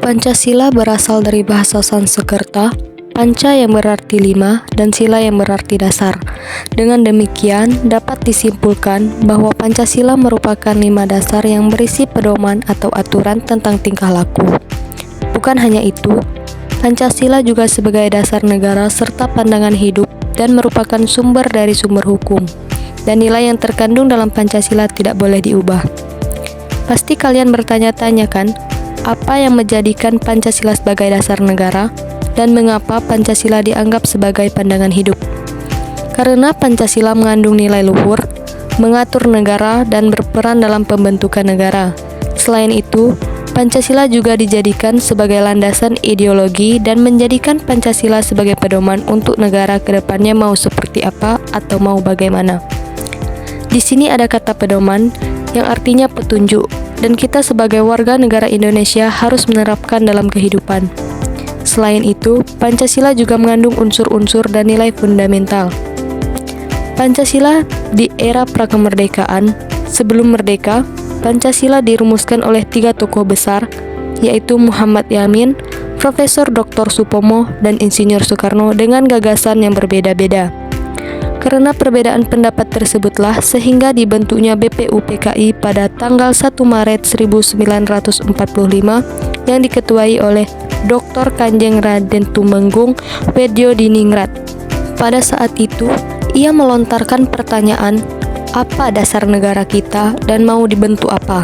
Pancasila berasal dari bahasa Sanskerta, panca yang berarti 5 dan sila yang berarti dasar. Dengan demikian, dapat disimpulkan bahwa Pancasila merupakan 5 dasar yang berisi pedoman atau aturan tentang tingkah laku. Bukan hanya itu, Pancasila juga sebagai dasar negara serta pandangan hidup dan merupakan sumber dari sumber hukum. Dan nilai yang terkandung dalam Pancasila tidak boleh diubah. Pasti kalian bertanya-tanya kan, apa yang menjadikan Pancasila sebagai dasar negara dan mengapa Pancasila dianggap sebagai pandangan hidup? Karena Pancasila mengandung nilai luhur, mengatur negara dan berperan dalam pembentukan negara. Selain itu, Pancasila juga dijadikan sebagai landasan ideologi dan menjadikan Pancasila sebagai pedoman untuk negara ke depannya mau seperti apa atau mau bagaimana. Di sini ada kata pedoman yang artinya petunjuk, dan kita sebagai warga negara Indonesia harus menerapkan dalam kehidupan. Selain itu, Pancasila juga mengandung unsur-unsur dan nilai fundamental. Pancasila di era prakemerdekaan, sebelum merdeka, Pancasila dirumuskan oleh 3 tokoh besar, yaitu Muhammad Yamin, Profesor Dr. Supomo, dan Insinyur Soekarno dengan gagasan yang berbeda-beda. Karena perbedaan pendapat tersebutlah sehingga dibentuknya BPUPKI pada tanggal 1 Maret 1945 yang diketuai oleh Dr. Kanjeng Raden Tumenggung Widyodiningrat. Pada saat itu, ia melontarkan pertanyaan, apa dasar negara kita dan mau dibentuk apa?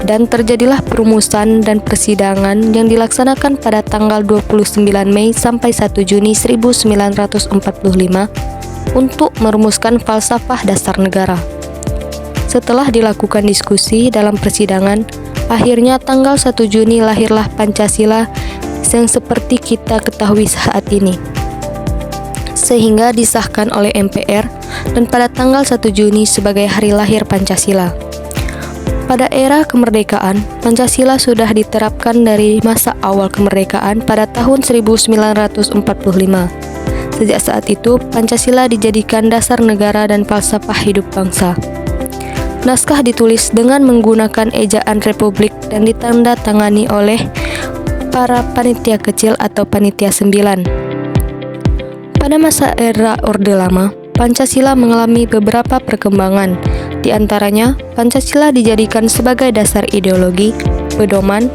Dan terjadilah perumusan dan persidangan yang dilaksanakan pada tanggal 29 Mei sampai 1 Juni 1945 untuk merumuskan falsafah dasar negara. Setelah dilakukan diskusi dalam persidangan, akhirnya tanggal 1 Juni lahirlah Pancasila yang seperti kita ketahui saat ini, sehingga disahkan oleh MPR dan pada tanggal 1 Juni sebagai hari lahir Pancasila. Pada era kemerdekaan, Pancasila sudah diterapkan dari masa awal kemerdekaan pada tahun 1945. Sejak saat itu, Pancasila dijadikan dasar negara dan falsafah hidup bangsa. Naskah ditulis dengan menggunakan ejaan Republik dan ditanda tangani oleh para panitia kecil atau panitia 9. Pada masa era Orde Lama, Pancasila mengalami beberapa perkembangan. Di antaranya, Pancasila dijadikan sebagai dasar ideologi, pedoman,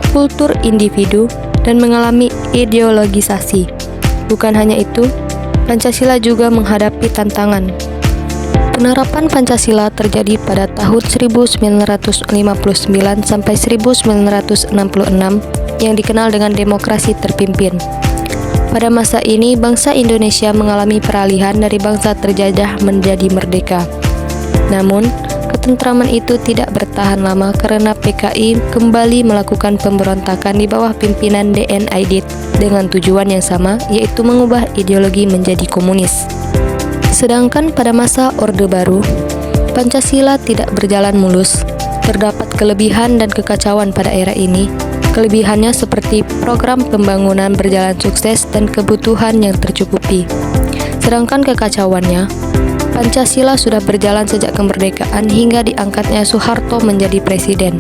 kultur individu, dan mengalami ideologisasi. Bukan hanya itu, Pancasila juga menghadapi tantangan. Penerapan Pancasila terjadi pada tahun 1959 sampai 1966 yang dikenal dengan demokrasi terpimpin. Pada masa ini, bangsa Indonesia mengalami peralihan dari bangsa terjajah menjadi merdeka. Namun, ketentraman itu tidak bertahan lama karena PKI kembali melakukan pemberontakan di bawah pimpinan DN Aidit dengan tujuan yang sama, yaitu mengubah ideologi menjadi komunis. Sedangkan pada masa Orde Baru, Pancasila tidak berjalan mulus. Terdapat kelebihan dan kekacauan pada era ini. Kelebihannya seperti program pembangunan berjalan sukses dan kebutuhan yang tercukupi. Sedangkan kekacauannya, Pancasila sudah berjalan sejak kemerdekaan hingga diangkatnya Soeharto menjadi presiden.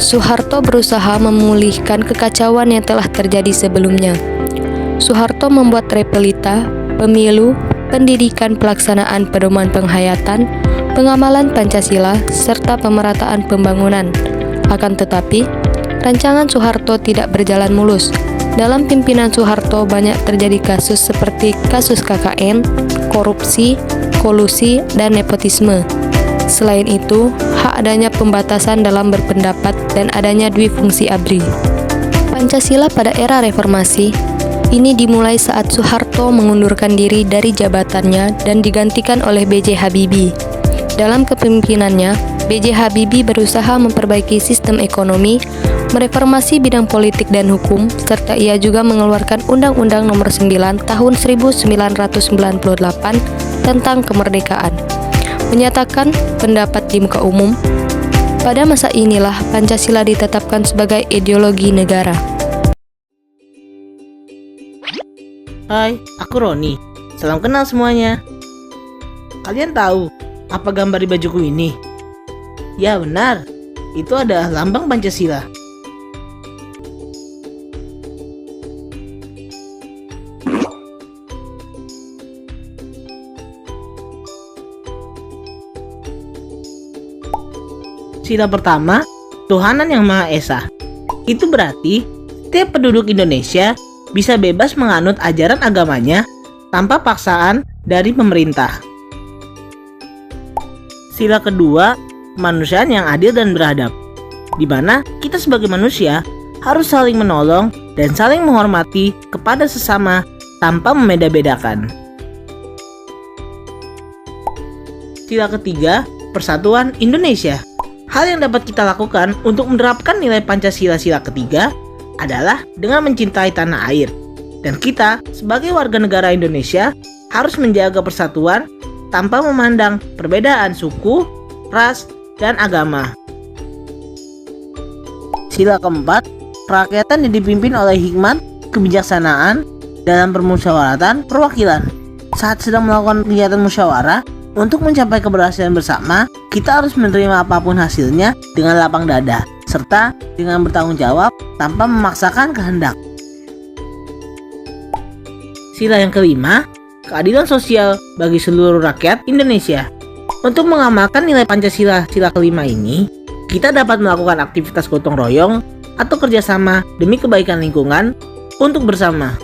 Soeharto berusaha memulihkan kekacauan yang telah terjadi sebelumnya. Soeharto membuat repelita, pemilu, pendidikan pelaksanaan pedoman penghayatan, pengamalan Pancasila, serta pemerataan pembangunan. Akan tetapi, rancangan Soeharto tidak berjalan mulus. Dalam pimpinan Soeharto banyak terjadi kasus seperti kasus KKN, korupsi, kolusi, dan nepotisme. Selain itu, hak adanya pembatasan dalam berpendapat dan adanya dwifungsi ABRI. Pancasila pada era reformasi ini dimulai saat Soeharto mengundurkan diri dari jabatannya dan digantikan oleh B.J. Habibie. Dalam kepemimpinannya, B.J. Habibie berusaha memperbaiki sistem ekonomi, mereformasi bidang politik dan hukum, serta ia juga mengeluarkan Undang-Undang Nomor 9 Tahun 1998 tentang kemerdekaan, menyatakan pendapat di muka umum. Pada masa inilah Pancasila ditetapkan sebagai ideologi negara. Hai, aku Roni. Salam kenal semuanya. Kalian tahu apa gambar di bajuku ini? Ya benar, itu adalah lambang Pancasila. Sila pertama, Tuhanan Yang Maha Esa. Itu berarti setiap penduduk Indonesia bisa bebas menganut ajaran agamanya tanpa paksaan dari pemerintah. Sila kedua, kemanusiaan yang adil dan beradab, di mana kita sebagai manusia harus saling menolong dan saling menghormati kepada sesama tanpa membeda-bedakan. Sila ketiga, Persatuan Indonesia. Hal yang dapat kita lakukan untuk menerapkan nilai Pancasila sila ketiga adalah dengan mencintai tanah air. Dan kita sebagai warga negara Indonesia harus menjaga persatuan tanpa memandang perbedaan suku, ras, dan agama. Sila keempat, kerakyatan yang dipimpin oleh hikmat, kebijaksanaan dalam permusyawaratan perwakilan. Saat sedang melakukan kegiatan musyawarah, untuk mencapai keberhasilan bersama, kita harus menerima apapun hasilnya dengan lapang dada, serta dengan bertanggung jawab tanpa memaksakan kehendak. Sila yang kelima, keadilan sosial bagi seluruh rakyat Indonesia. Untuk mengamalkan nilai Pancasila sila kelima ini, kita dapat melakukan aktivitas gotong royong atau kerjasama demi kebaikan lingkungan untuk bersama.